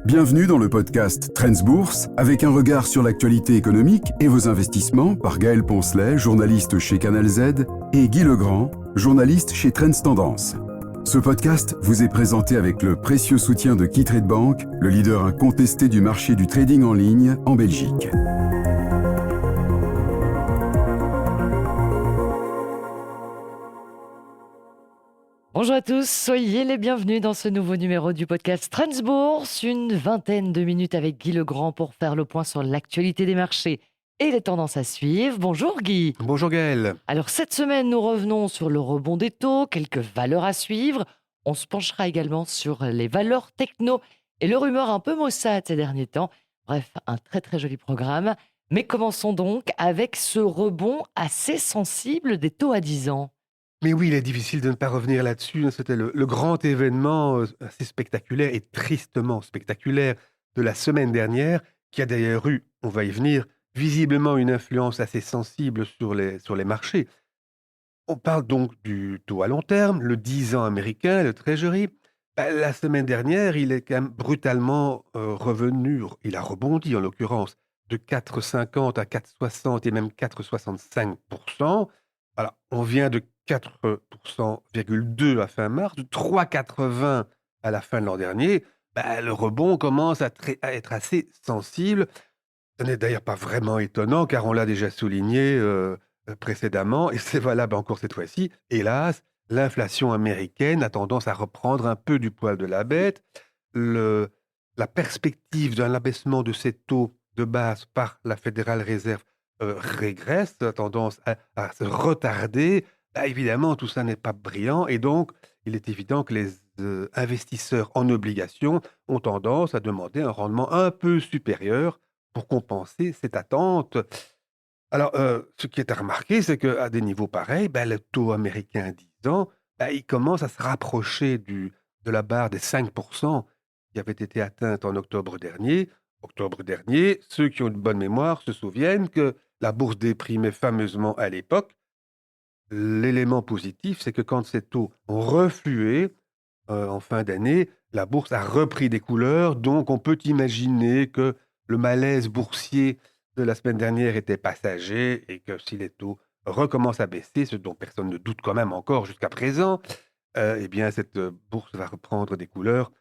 Bienvenue dans le podcast Trends Bourse, avec un regard sur l'actualité économique et vos investissements par Gaël Poncelet, journaliste chez Canal Z, et Guy Legrand, journaliste chez Trends Tendance. Ce podcast vous est présenté avec le précieux soutien de KeyTrade Bank, le leader incontesté du marché du trading en ligne en Belgique. Bonjour à tous, soyez les bienvenus dans ce nouveau numéro du podcast Trends Bourse. Une vingtaine de minutes avec Guy Legrand pour faire le point sur l'actualité des marchés et les tendances à suivre. Bonjour Guy. Bonjour Gaël. Alors cette semaine, nous revenons sur le rebond des taux, quelques valeurs à suivre. On se penchera également sur les valeurs techno et le rumeur un peu maussade ces derniers temps. Bref, un très très joli programme. Mais commençons donc avec ce rebond assez sensible des taux à 10 ans. Mais oui, il est difficile de ne pas revenir là-dessus. C'était le grand événement assez spectaculaire et tristement spectaculaire de la semaine dernière, qui a d'ailleurs eu, on va y venir, visiblement une influence assez sensible sur les marchés. On parle donc du taux à long terme, le 10 ans américain, le Treasury. La semaine dernière, il est quand même brutalement revenu, il a rebondi en l'occurrence, de 4,50 à 4,60 et même 4,65%. Alors, on vient de 4,2% à fin mars, de 3,80 à la fin de l'an dernier. Le rebond commence à être assez sensible. Ce n'est d'ailleurs pas vraiment étonnant, car on l'a déjà souligné précédemment, et c'est valable encore cette fois-ci. Hélas, l'inflation américaine a tendance à reprendre un peu du poil de la bête. La perspective d'un abaissement de ces taux de base par la Fédérale Réserve régresse, a tendance à se retarder. Évidemment, tout ça n'est pas brillant, et donc il est évident que les investisseurs en obligations ont tendance à demander un rendement un peu supérieur pour compenser cette attente. Alors, ce qui est à remarquer, c'est qu'à des niveaux pareils, le taux américain à 10 ans, il commence à se rapprocher de la barre des 5% qui avait été atteinte en octobre dernier. Octobre dernier, ceux qui ont une bonne mémoire se souviennent que la bourse déprimait fameusement à l'époque. L'élément positif, c'est que quand ces taux ont reflué en fin d'année, la bourse a repris des couleurs, donc on peut imaginer que le malaise boursier de la semaine dernière était passager et que si les taux recommencent à baisser, ce dont personne ne doute quand même encore jusqu'à présent, eh bien cette bourse va reprendre des couleurs.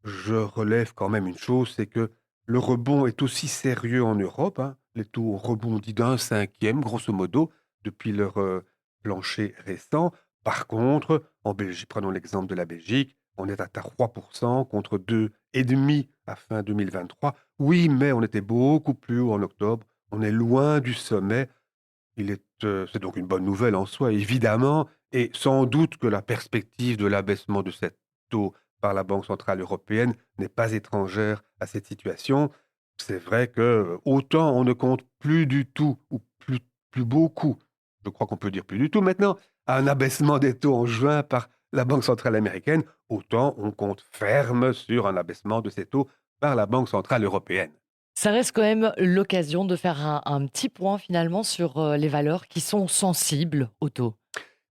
Je relève quand même une chose, c'est que le rebond est aussi sérieux en Europe, hein. Les taux ont rebondi d'un cinquième, grosso modo, depuis leur plancher récent. Par contre, en Belgique, prenons l'exemple de la Belgique, on est à 3% contre 2,5% à fin 2023. Oui, mais on était beaucoup plus haut en octobre. On est loin du sommet. C'est donc une bonne nouvelle en soi, évidemment, et sans doute que la perspective de l'abaissement de cette taux par la Banque centrale européenne n'est pas étrangère à cette situation. C'est vrai que autant on ne compte plus du tout, ou plus beaucoup, je crois qu'on peut dire plus du tout maintenant, à un abaissement des taux en juin par la Banque centrale américaine, autant on compte ferme sur un abaissement de ces taux par la Banque centrale européenne. Ça reste quand même l'occasion de faire un petit point finalement sur les valeurs qui sont sensibles aux taux.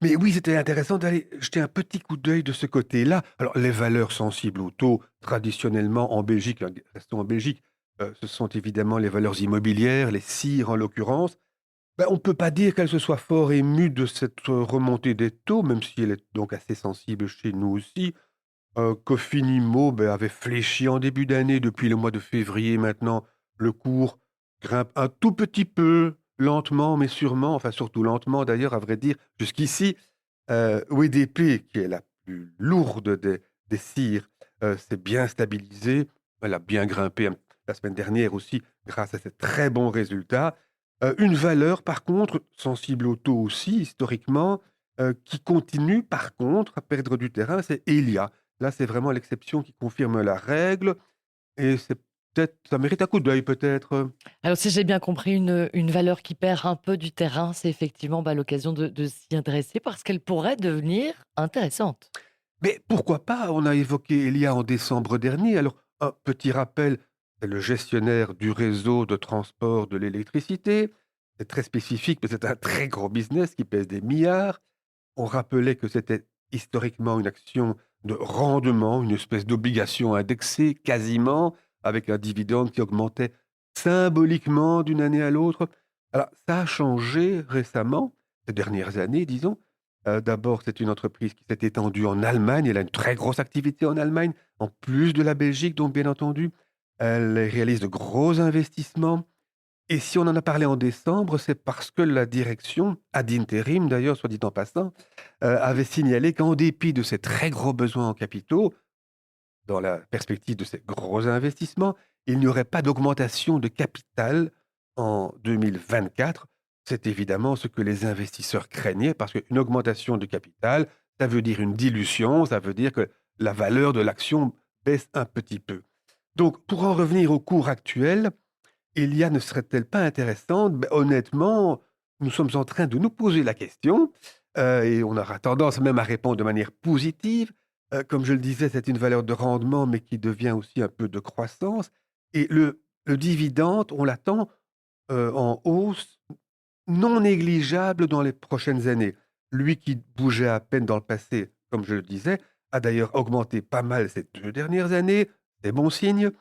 Mais oui, c'était intéressant d'aller jeter un petit coup d'œil de ce côté-là. Alors, les valeurs sensibles au taux, traditionnellement en Belgique, hein, restons en Belgique, ce sont évidemment les valeurs immobilières, les CIR en l'occurrence. On ne peut pas dire qu'elles se soient fort émues de cette remontée des taux, même si elle est donc assez sensible chez nous aussi. Cofinimmo avait fléchi en début d'année. Depuis le mois de février maintenant, le cours grimpe un tout petit peu, lentement mais sûrement, enfin surtout lentement d'ailleurs, à vrai dire, jusqu'ici. OEDP, qui est la plus lourde des CIR, s'est bien stabilisée. Elle a bien grimpé la semaine dernière aussi grâce à ces très bons résultats. Une valeur, par contre, sensible au taux aussi, historiquement, qui continue, par contre, à perdre du terrain, c'est Elia. Là, c'est vraiment l'exception qui confirme la règle, et c'est peut-être, ça mérite un coup d'œil peut-être. Alors si j'ai bien compris, une valeur qui perd un peu du terrain, c'est effectivement l'occasion de s'y intéresser parce qu'elle pourrait devenir intéressante. Mais pourquoi pas? On a évoqué Elia en décembre dernier. Alors, un petit rappel, c'est le gestionnaire du réseau de transport de l'électricité. C'est très spécifique, mais c'est un très gros business qui pèse des milliards. On rappelait que c'était historiquement une action de rendement, une espèce d'obligation indexée quasiment, avec un dividende qui augmentait symboliquement d'une année à l'autre. Alors, ça a changé récemment, ces dernières années, disons. D'abord, c'est une entreprise qui s'est étendue en Allemagne. Elle a une très grosse activité en Allemagne, en plus de la Belgique, donc bien entendu. Elle réalise de gros investissements. Et si on en a parlé en décembre, c'est parce que la direction, ad interim d'ailleurs, soit dit en passant, avait signalé qu'en dépit de ces très gros besoins en capitaux, dans la perspective de ces gros investissements, il n'y aurait pas d'augmentation de capital en 2024. C'est évidemment ce que les investisseurs craignaient, parce qu'une augmentation de capital, ça veut dire une dilution, ça veut dire que la valeur de l'action baisse un petit peu. Donc, pour en revenir au cours actuel, Elia ne serait-elle pas intéressante? Honnêtement, nous sommes en train de nous poser la question, et on aura tendance même à répondre de manière positive. Comme je le disais, c'est une valeur de rendement, mais qui devient aussi un peu de croissance. Et le dividende, on l'attend en hausse non négligeable dans les prochaines années. Lui qui bougeait à peine dans le passé, comme je le disais, a d'ailleurs augmenté pas mal ces 2 dernières années. C'est bon signe.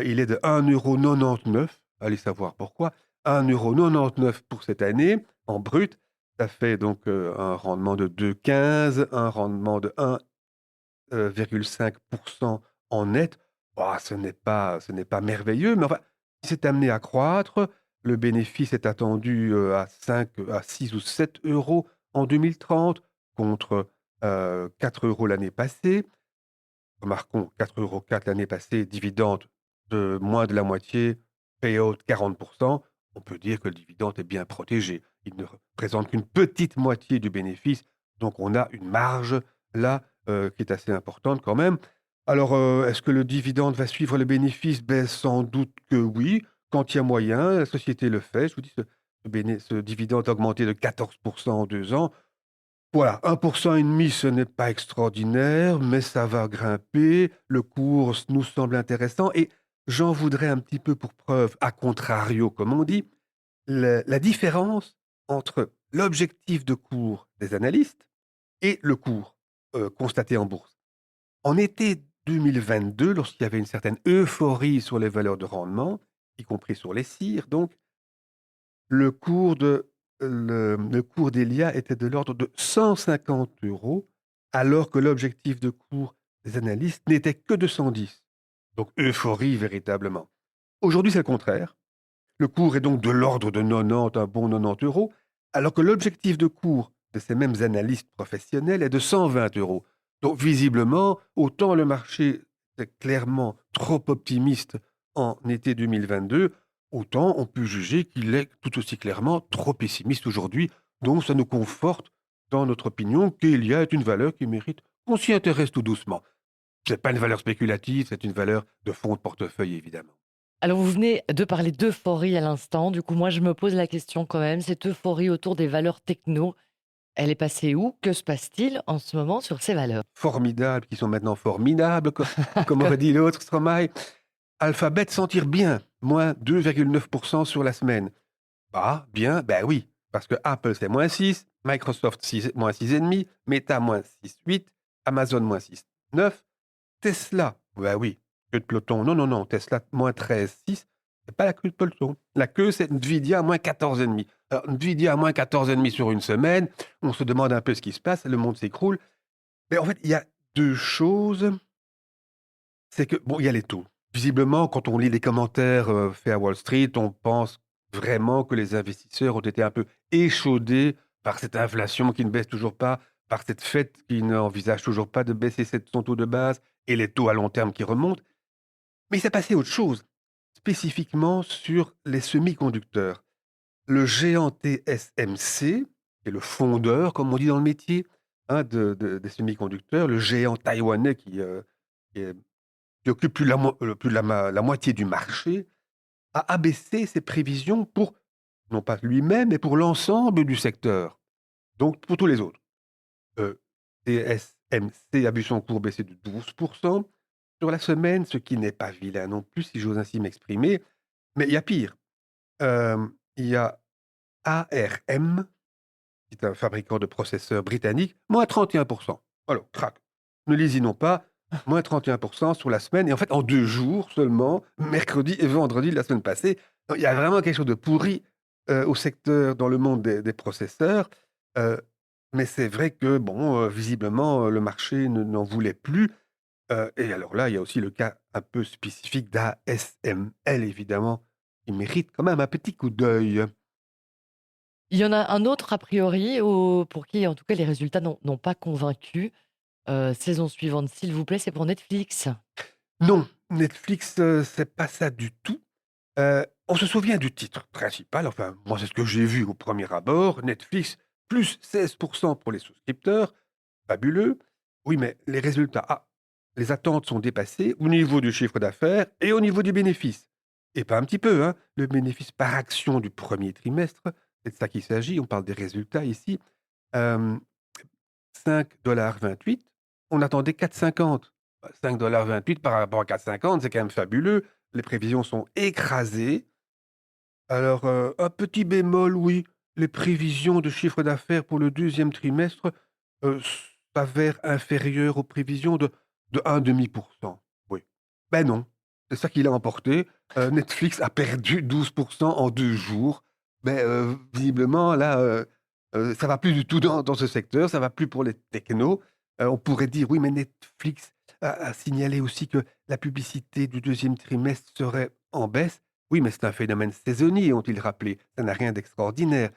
Il est de 1,99 €, allez savoir pourquoi. 1,99 € pour cette année, en brut. Ça fait donc, un rendement de 2,15, un rendement de 1,5% en net. Bah, ce n'est pas merveilleux, mais enfin, c'est amené à croître. Le bénéfice est attendu, à 6 ou 7 € en 2030 contre, 4 € l'année passée. Remarquons 4,04 € l'année passée, dividende de moins de la moitié, payout 40%. On peut dire que le dividende est bien protégé. Il ne représente qu'une petite moitié du bénéfice, donc on a une marge là, qui est assez importante quand même. Alors, est-ce que le dividende va suivre les bénéfices? Beh, sans doute que oui, quand il y a moyen, la société le fait. Je vous dis, ce dividende a augmenté de 14% en 2 ans. Voilà, 1,5 %, ce n'est pas extraordinaire, mais ça va grimper. Le cours nous semble intéressant et j'en voudrais un petit peu pour preuve, à contrario, comme on dit, la différence entre l'objectif de cours des analystes et le cours constaté en bourse. En été 2022, lorsqu'il y avait une certaine euphorie sur les valeurs de rendement, y compris sur les CIR, donc, le cours de le cours d'Elia était de l'ordre de 150 €, alors que l'objectif de cours des analystes n'était que de 110. Donc euphorie véritablement. Aujourd'hui, c'est le contraire. Le cours est donc de l'ordre de 90, un bon 90 €, alors que l'objectif de cours de ces mêmes analystes professionnels est de 120 €. Donc visiblement, autant le marché est clairement trop optimiste en été 2022, autant on peut juger qu'il est tout aussi clairement trop pessimiste aujourd'hui. Donc ça nous conforte dans notre opinion qu'il y a une valeur qui mérite qu'on s'y intéresse tout doucement. C'est pas une valeur spéculative, c'est une valeur de fonds de portefeuille évidemment. Alors, vous venez de parler d'euphorie à l'instant. Du coup, moi, je me pose la question quand même. Cette euphorie autour des valeurs techno, elle est passée où? Que se passe-t-il en ce moment sur ces valeurs? Formidables, qui sont maintenant forminables, comme aurait dit l'autre, Stromae. Alphabet sentir bien, moins 2,9% sur la semaine. Ah, bien, ben oui, parce que Apple c'est moins 6, Microsoft moins 6,5, Meta moins 6,8, Amazon moins 6,9, Tesla, ben oui, queue de peloton, non, non, non, Tesla moins 13,6, c'est pas la queue de peloton. La queue, c'est Nvidia moins 14,5. Alors, Nvidia moins 14,5 sur une semaine, on se demande un peu ce qui se passe, le monde s'écroule. Mais en fait, il y a deux choses. C'est que, bon, il y a les taux. Visiblement, quand on lit les commentaires faits à Wall Street, on pense vraiment que les investisseurs ont été un peu échaudés par cette inflation qui ne baisse toujours pas, par cette Fed qui n'envisage toujours pas de baisser son taux de base et les taux à long terme qui remontent. Mais il s'est passé autre chose, spécifiquement sur les semi-conducteurs. Le géant TSMC, qui est le fondeur, comme on dit dans le métier, hein, des semi-conducteurs, le géant taïwanais qui est qui occupe plus de la moitié du marché, a abaissé ses prévisions pour, non pas lui-même, mais pour l'ensemble du secteur, donc pour tous les autres. Heu, TSMC a vu son cours baisser de 12% sur la semaine, ce qui n'est pas vilain non plus, si j'ose ainsi m'exprimer. Mais il y a pire. Il y a ARM, qui est un fabricant de processeurs britannique, moins 31%. Alors, crac, ne lésinons pas, moins 31% sur la semaine. Et en fait, en 2 jours seulement, mercredi et vendredi de la semaine passée, il y a vraiment quelque chose de pourri au secteur, dans le monde des processeurs. Euh, mais c'est vrai que, bon, visiblement, le marché n'en voulait plus. Et alors là, il y a aussi le cas un peu spécifique d'ASML, évidemment, qui mérite quand même un petit coup d'œil. Il y en a un autre, a priori, pour qui, en tout cas, les résultats n'ont pas convaincu. Saison suivante, s'il vous plaît, c'est pour Netflix. Non, Netflix, c'est pas ça du tout. On se souvient du titre principal, enfin, moi, c'est ce que j'ai vu au premier abord. Netflix, plus 16% pour les souscripteurs. Fabuleux. Oui, mais les résultats, les attentes sont dépassées au niveau du chiffre d'affaires et au niveau du bénéfice. Et pas un petit peu, hein. Le bénéfice par action du premier trimestre, c'est de ça qu'il s'agit. On parle des résultats ici. Euh, 5,28 $. On attendait 4,50 $. 5,28 $ par rapport à 4,50 $, c'est quand même fabuleux. Les prévisions sont écrasées. Alors, un petit bémol, oui, les prévisions de chiffre d'affaires pour le deuxième trimestre euh, s'avèrent inférieures aux prévisions de 1,5%. Oui. Ben non, c'est ça qui l'a emporté. Netflix a perdu 12% en 2 jours. Mais visiblement, là, ça va plus du tout dans ce secteur, ça va plus pour les technos. On pourrait dire, oui, mais Netflix a signalé aussi que la publicité du deuxième trimestre serait en baisse. Oui, mais c'est un phénomène saisonnier, ont-ils rappelé. Ça n'a rien d'extraordinaire.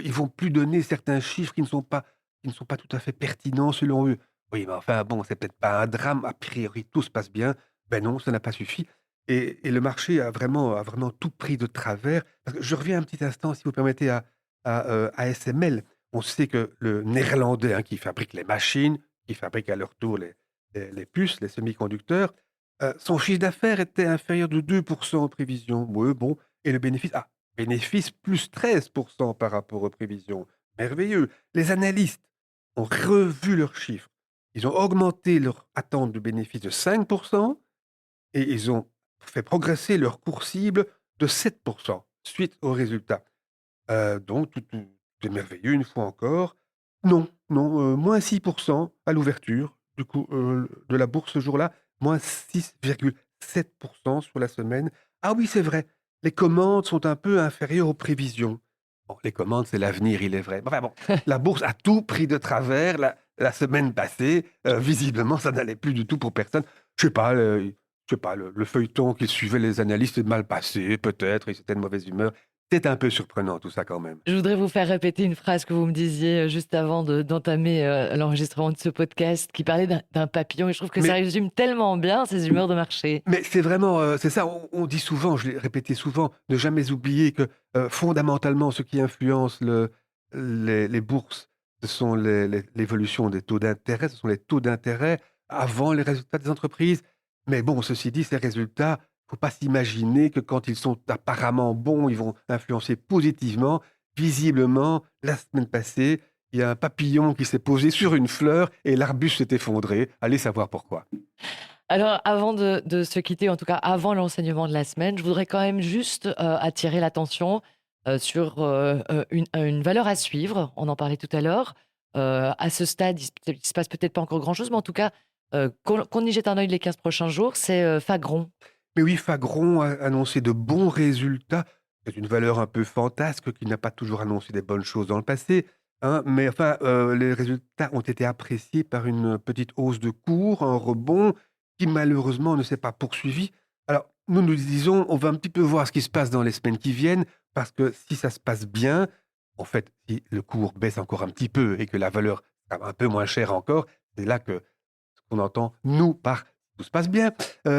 Ils vont plus donner certains chiffres qui ne sont pas tout à fait pertinents selon eux. Oui, mais enfin, bon, c'est peut-être pas un drame. A priori, tout se passe bien. Ben non, ça n'a pas suffi. Et le marché a vraiment tout pris de travers. Parce que je reviens un petit instant, si vous permettez, à ASML. On sait que le néerlandais, hein, qui fabrique les machines, qui fabrique à leur tour les puces, les semi-conducteurs, son chiffre d'affaires était inférieur de 2% aux prévisions. Oui, bon. Et le bénéfice, bénéfice plus 13% par rapport aux prévisions. Merveilleux. Les analystes ont revu leurs chiffres. Ils ont augmenté leur attente de bénéfice de 5% et ils ont fait progresser leur cours cible de 7% suite aux résultats. Donc, tout est merveilleux une fois encore. Non, non, moins 6% à l'ouverture du coup, de la bourse ce jour-là, moins 6,7% sur la semaine. Ah oui, c'est vrai, les commandes sont un peu inférieures aux prévisions. Bon, les commandes, c'est l'avenir, il est vrai. Enfin bon, la bourse a tout pris de travers la semaine passée. Visiblement, ça n'allait plus du tout pour personne. Je sais pas, le feuilleton qui suivait les analystes est mal passé, peut-être, ils étaient de mauvaise humeur. C'est un peu surprenant tout ça quand même. Je voudrais vous faire répéter une phrase que vous me disiez juste avant d'entamer l'enregistrement de ce podcast, qui parlait d'un papillon, et je trouve que ça Mais, résume tellement bien ces humeurs de marché. mais c'est vraiment, c'est ça, on dit souvent, je l'ai répété souvent, ne jamais oublier que fondamentalement, ce qui influence les bourses, ce sont l'évolution des taux d'intérêt, ce sont les taux d'intérêt avant les résultats des entreprises. Mais bon, ceci dit, ces résultats, il ne faut pas s'imaginer que quand ils sont apparemment bons, ils vont influencer positivement. Visiblement, la semaine passée, il y a un papillon qui s'est posé sur une fleur et l'arbuste s'est effondré. Allez savoir pourquoi. Alors, avant de se quitter, en tout cas avant l'enseignement de la semaine, je voudrais quand même juste attirer l'attention sur une valeur à suivre. On en parlait tout à l'heure. À ce stade, il se passe peut-être pas encore grand-chose, mais en tout cas, qu'on y jette un œil les 15 prochains jours, c'est Fagron. Mais oui, Fagron a annoncé de bons résultats. C'est une valeur un peu fantasque qui n'a pas toujours annoncé des bonnes choses dans le passé, hein. Mais enfin, les résultats ont été appréciés par une petite hausse de cours, un rebond qui malheureusement ne s'est pas poursuivi. Alors, nous disons, on va un petit peu voir ce qui se passe dans les semaines qui viennent, parce que si ça se passe bien, en fait, si le cours baisse encore un petit peu et que la valeur sera un peu moins chère encore, c'est là que ce qu'on entend, nous, par tout se passe bien.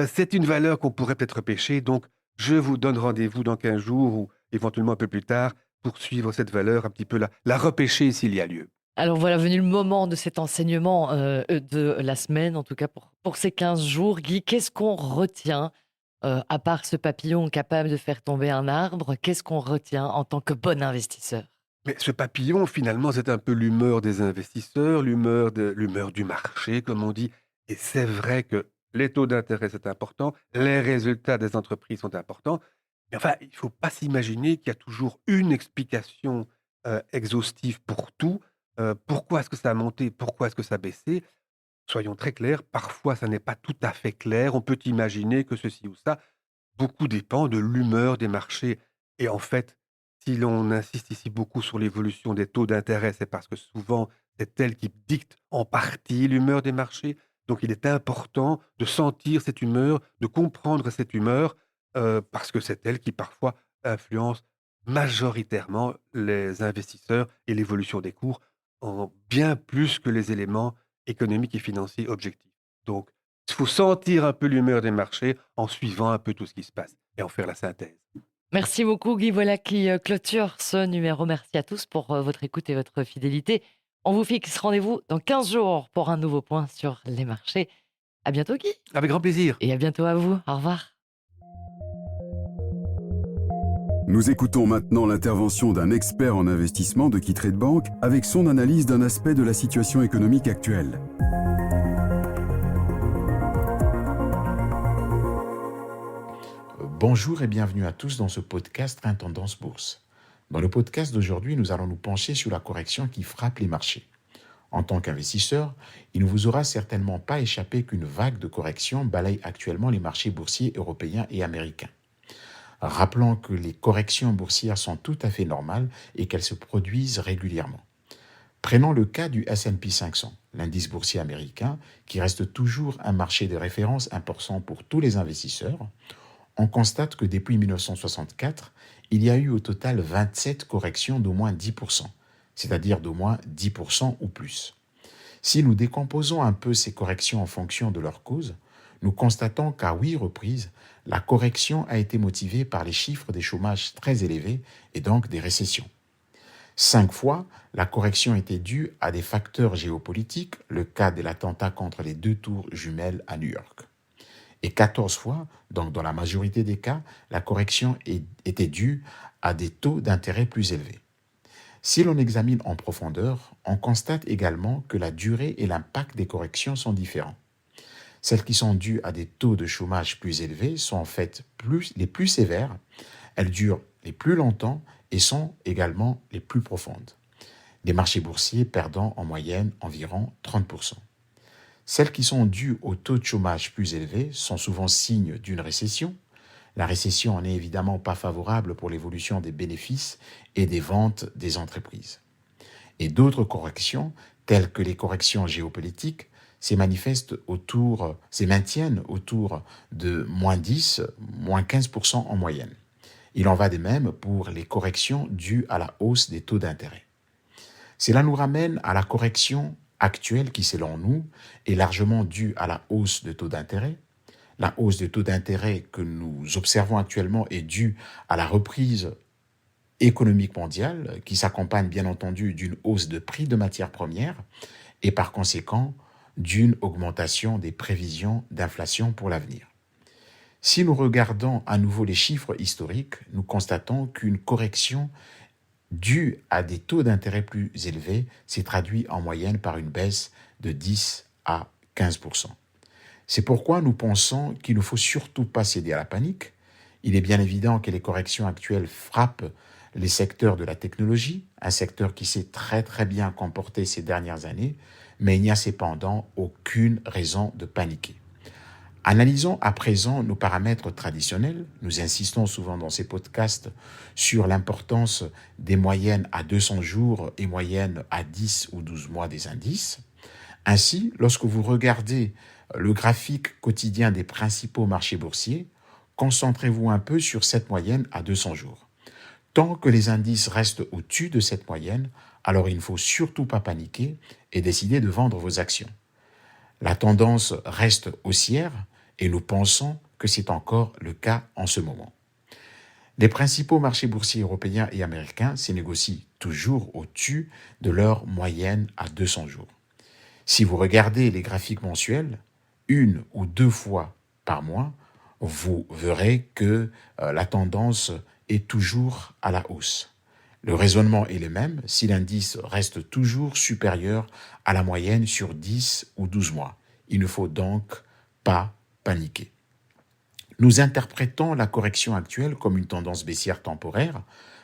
C'est une valeur qu'on pourrait peut-être repêcher. Donc, je vous donne rendez-vous dans 15 jours ou éventuellement un peu plus tard pour suivre cette valeur, un petit peu la repêcher s'il y a lieu. Alors voilà, venu le moment de cet enseignement de la semaine, en tout cas pour ces 15 jours. Guy, qu'est-ce qu'on retient, à part ce papillon capable de faire tomber un arbre, qu'est-ce qu'on retient en tant que bon investisseur? Mais ce papillon, finalement, c'est un peu l'humeur des investisseurs, l'humeur du marché, comme on dit. Et c'est vrai que les taux d'intérêt, c'est important, les résultats des entreprises sont importants. Mais enfin, il ne faut pas s'imaginer qu'il y a toujours une explication exhaustive pour tout. Pourquoi est-ce que ça a monté? Pourquoi est-ce que ça a baissé? soyons très clairs, parfois ça n'est pas tout à fait clair, on peut imaginer que ceci ou ça. Beaucoup dépend de l'humeur des marchés et en fait, si l'on insiste ici beaucoup sur l'évolution des taux d'intérêt, c'est parce que souvent, c'est elle qui dicte en partie l'humeur des marchés. Donc il est important de sentir cette humeur, de comprendre cette humeur, parce que c'est elle qui parfois influence majoritairement les investisseurs et l'évolution des cours en bien plus que les éléments économiques et financiers objectifs. Donc il faut sentir un peu l'humeur des marchés en suivant un peu tout ce qui se passe et en faire la synthèse. Merci beaucoup Guy, voilà qui clôture ce numéro. Merci à tous pour votre écoute et votre fidélité. On vous fixe rendez-vous dans 15 jours pour un nouveau point sur les marchés. À bientôt Guy Avec grand plaisir. et à bientôt à vous. Au revoir. Nous écoutons maintenant l'intervention d'un expert en investissement de Key Bank avec son analyse d'un aspect de la situation économique actuelle. Bonjour et bienvenue à tous dans ce podcast Tendance Bourse. Dans le podcast d'aujourd'hui, nous allons nous pencher sur la correction qui frappe les marchés. En tant qu'investisseur, il ne vous aura certainement pas échappé qu'une vague de correction balaye actuellement les marchés boursiers européens et américains. Rappelons que les corrections boursières sont tout à fait normales et qu'elles se produisent régulièrement. Prenons le cas du S&P 500, l'indice boursier américain, qui reste toujours un marché de référence important pour tous les investisseurs. On constate que depuis 1964, il y a eu au total 27 corrections d'au moins 10%, c'est-à-dire d'au moins 10% ou plus. Si nous décomposons un peu ces corrections en fonction de leur cause, nous constatons qu'à 8 reprises, la correction a été motivée par les chiffres des chômages très élevés et donc des récessions. 5 fois, la correction était due à des facteurs géopolitiques, le cas de l'attentat contre les 2 tours jumelles à New York. Et 14 fois, donc dans la majorité des cas, la correction était due à des taux d'intérêt plus élevés. Si l'on examine en profondeur, on constate également que la durée et l'impact des corrections sont différents. Celles qui sont dues à des taux de chômage plus élevés sont en fait les plus sévères, elles durent les plus longtemps et sont également les plus profondes. Les marchés boursiers perdant en moyenne environ 30%. Celles qui sont dues au taux de chômage plus élevé sont souvent signes d'une récession. La récession n'est évidemment pas favorable pour l'évolution des bénéfices et des ventes des entreprises. Et d'autres corrections, telles que les corrections géopolitiques, se maintiennent autour de moins 10, moins 15% en moyenne. Il en va de même pour les corrections dues à la hausse des taux d'intérêt. Cela nous ramène à la correction actuelle qui, selon nous, est largement due à la hausse de taux d'intérêt. La hausse de taux d'intérêt que nous observons actuellement est due à la reprise économique mondiale qui s'accompagne bien entendu d'une hausse de prix de matières premières et par conséquent d'une augmentation des prévisions d'inflation pour l'avenir. Si nous regardons à nouveau les chiffres historiques, nous constatons qu'une correction due à des taux d'intérêt plus élevés s'est traduite en moyenne par une baisse de 10 à 15%. C'est pourquoi nous pensons qu'il ne faut surtout pas céder à la panique. Il est bien évident que les corrections actuelles frappent les secteurs de la technologie, un secteur qui s'est très très bien comporté ces dernières années, mais il n'y a cependant aucune raison de paniquer. Analysons à présent nos paramètres traditionnels. Nous insistons souvent dans ces podcasts sur l'importance des moyennes à 200 jours et moyennes à 10 ou 12 mois des indices. Ainsi, lorsque vous regardez le graphique quotidien des principaux marchés boursiers, concentrez-vous un peu sur cette moyenne à 200 jours. Tant que les indices restent au-dessus de cette moyenne, alors il ne faut surtout pas paniquer et décider de vendre vos actions. La tendance reste haussière et nous pensons que c'est encore le cas en ce moment. Les principaux marchés boursiers européens et américains se négocient toujours au-dessus de leur moyenne à 200 jours. Si vous regardez les graphiques mensuels, 1 ou 2 fois par mois, vous verrez que la tendance est toujours à la hausse. Le raisonnement est le même si l'indice reste toujours supérieur à la moyenne sur 10 ou 12 mois. Il ne faut donc pas paniquer. Nous interprétons la correction actuelle comme une tendance baissière temporaire,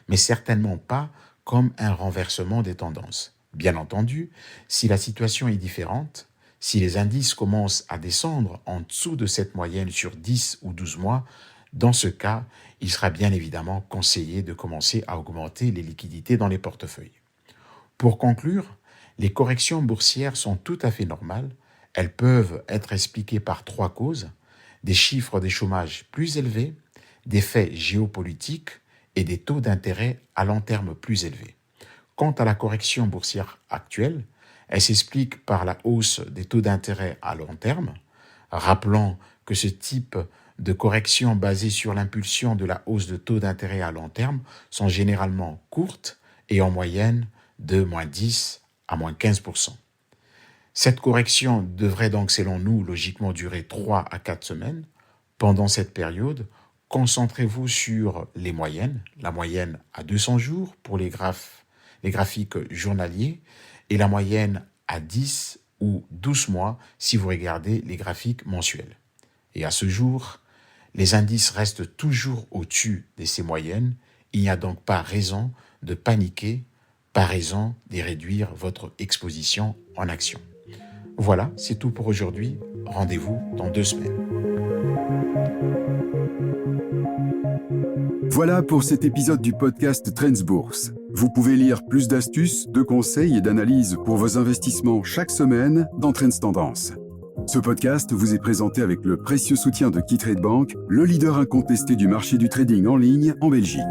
mais certainement pas comme un renversement des tendances. Bien entendu, si la situation est différente, Si les indices commencent à descendre en dessous de cette moyenne sur 10 ou 12 mois, dans ce cas, il sera bien évidemment conseillé de commencer à augmenter les liquidités dans les portefeuilles. Pour conclure, les corrections boursières sont tout à fait normales. Elles peuvent être expliquées par 3 causes: des chiffres des chômages plus élevés, des faits géopolitiques et des taux d'intérêt à long terme plus élevés. Quant à la correction boursière actuelle, elle s'explique par la hausse des taux d'intérêt à long terme. Rappelons que ce type de corrections basées sur l'impulsion de la hausse de taux d'intérêt à long terme sont généralement courtes et en moyenne de -10 à -15%. Cette correction devrait donc, selon nous, logiquement durer 3 à 4 semaines. Pendant cette période, concentrez-vous sur les moyennes, la moyenne à 200 jours pour les graphiques journaliers et la moyenne à 10 ou 12 mois si vous regardez les graphiques mensuels. Et à ce jour, les indices restent toujours au-dessus de ces moyennes. Il n'y a donc pas raison de paniquer, pas raison de réduire votre exposition en actions. Voilà, c'est tout pour aujourd'hui. Rendez-vous dans 2 semaines. Voilà pour cet épisode du podcast Trends Bourse. Vous pouvez lire plus d'astuces, de conseils et d'analyses pour vos investissements chaque semaine dans Trends Tendance. Ce podcast vous est présenté avec le précieux soutien de KeyTrade Bank, le leader incontesté du marché du trading en ligne en Belgique.